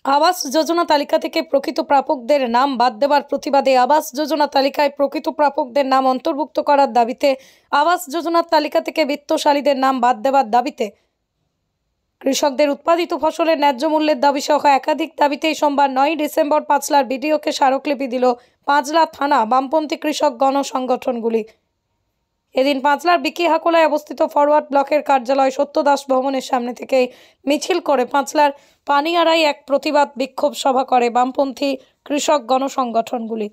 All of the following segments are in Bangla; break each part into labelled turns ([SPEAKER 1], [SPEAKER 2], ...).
[SPEAKER 1] আবাস যোজনা তালিকা থেকে প্রকৃত প্রাপকদের নাম বাদ দেওয়ার প্রতিবাদে আবাস যোজনা তালিকায় প্রকৃত প্রাপকদের নাম অন্তর্ভুক্ত করার দাবিতে আবাস যোজনার তালিকা থেকে বিত্তশালীদের নাম বাদ দেওয়ার দাবিতে কৃষকদের উৎপাদিত ফসলের ন্যায্য মূল্যের দাবি সহ একাধিক দাবিতেই সোমবার 9 ডিসেম্বর পাঁচলার বিডিওকে স্মারকলিপি দিল পাঁচলা থানা বামপন্থী কৃষক গণসংগঠনগুলি। এদিন পাঁচলার বিকিহাকোলায় অবস্থিত ফরওয়ার্ড ব্লকের কার্যালয় সত্যদাস ভবনের সামনে থেকে মিছিল করে পাঁচলার পানিয়ারায় এক প্রতিবাদ বিক্ষোভ সভা করে বামপন্থী কৃষক গণসংগঠনগুলি।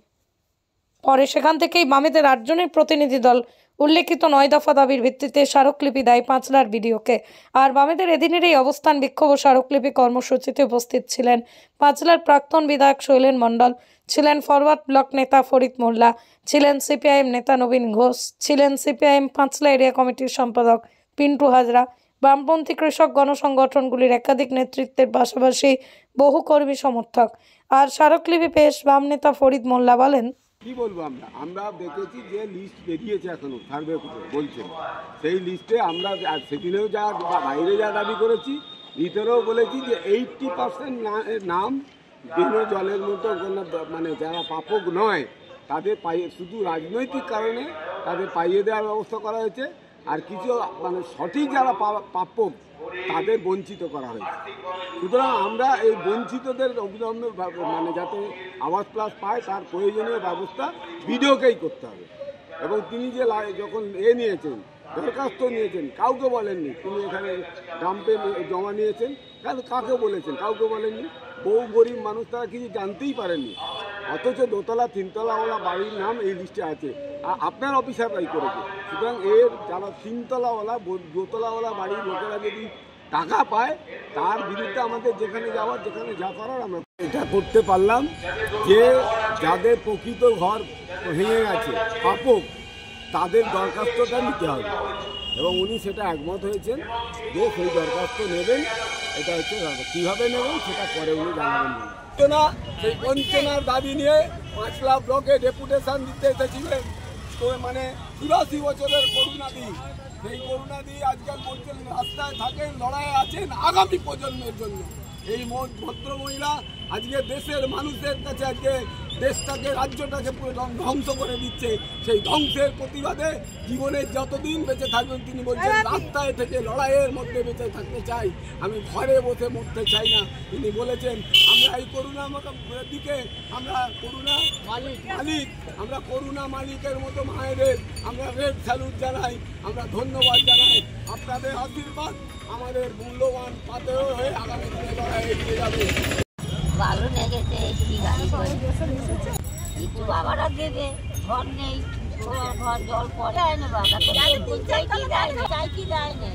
[SPEAKER 1] পরে সেখান থেকেই বামেদের 8 জনের প্রতিনিধি দল উল্লেখিত 9 দফা দাবির ভিত্তিতে স্মারকলিপি দেয় পাঁচলার বিডিওকে। আর বামেদের এদিনের এই অবস্থান বিক্ষোভ ও স্মারকলিপি কর্মসূচিতে উপস্থিত ছিলেন পাঁচলার প্রাক্তন বিধায়ক শৈলেন মণ্ডল, ছিলেন ফরওয়ার্ড ব্লক নেতা ফরিদ মোল্লা, ছিলেন সিপিআইএম নেতা নবীন ঘোষ, ছিলেন সিপিআইএম পাঁচলা এরিয়া কমিটির সম্পাদক পিন্টু হাজরা, বামপন্থী কৃষক গণসংগঠনগুলির একাধিক নেতৃত্বের পাশাপাশি বহু কর্মী সমর্থক। আর স্মারকলিপি পেশ বাম নেতা ফরিদ মোল্লা বলেন,
[SPEAKER 2] কি বলবো, আমরা দেখেছি যে লিস্ট বেরিয়েছে এখনো সার্ভে বলছেন, সেই লিস্টে আমরা সেদিনেও যা বাইরে যা দাবি করেছি, ভিতরেও বলেছি যে 80% নাম বিন জলের মতো কোনো মানে যারা প্রাপক নয় তাদের পাইয়ে, শুধু রাজনৈতিক কারণে তাদের পাইয়ে দেওয়ার ব্যবস্থা করা হয়েছে। আর কিছু মানে সঠিক যারা প্রাপক তাদের বঞ্চিত করা হয়েছে। সুতরাং আমরা এই বঞ্চিতদের অবিলম্বে মানে যাতে আবাস প্লাস পায় তার প্রয়োজনীয় ব্যবস্থা বিডিওকেই করতে হবে। এবং তিনি যে যখন নিয়েছেন দরখাস্ত নিয়েছেন কাউকে বলেননি, তিনি এখানে ডাম্পে জমা নিয়েছেন, কাকে বলেছেন কাউকে বলেননি। বহু গরিব মানুষ তারা কিছু জানতেই পারেননি, অথচ দোতলা তিনতলাওয়ালা বাড়ির নাম এই লিস্টে আছে, আর আপনার অফিসাররাই করেছে। সুতরাং এর যারা তিনতলাওয়ালা দোতলাওয়ালা বাড়ির লোকেরা যদি টাকা পায় তার বিরুদ্ধে আমাদের যেখানে যাওয়ার যেখানে যা করার আমরা এটা করতে পারলাম যে যাদের প্রকৃত ঘর ভেঙে গেছে প্রাপক তাদের দরখাস্তটা নিতে হবে। এবং উনি সেটা একমত হয়েছেন যে সেই দরখাস্ত নেবেন। এটা হচ্ছে কীভাবে নেবেন সেটা পরে উনি জানাবেন না। সেই বঞ্চনার দাবি নিয়ে পাঁচলা ব্লকে ডেপুটেশন দিতে এসেছিলেন, তো মানে 84 বছরের করুণাদি, সেই করুণাদি আজকাল বলছেন রাস্তায় থাকেন, লড়াইয়ে আছেন আগামী প্রজন্মের জন্য। এই ভদ্র মহিলা আজকে দেশের মানুষের কাছে আজকে দেশটাকে রাজ্যটাকে পুরো ধ্বংস করে দিচ্ছে। সেই ধ্বংসের প্রতিবাদে জীবনের যতদিন বেঁচে থাকবেন তিনি বলছেন রাস্তায় থেকে লড়াইয়ের মধ্যে বেঁচে থাকতে চাই, আমি ঘরে বসে মরতে চাই না। তিনি বলেছেন আমরা এই করুণা দিকে আমরা করুণা মালিক আমরা করুণা মালিকের মতো মায়েদের আমরা রেড স্যালুট জানাই, আমরা ধন্যবাদ জানাই। আপনাদের আশীর্বাদ আমাদের মূল্যবান পাথর হয়ে আগামী দিনে লড়াই এগিয়ে যাবে।
[SPEAKER 3] ভালো লেগেছে, কিছু বাবারা দেবে, ঘর নেই, ঘর জল পড়ে না, বাবা চাইছি দেয় না।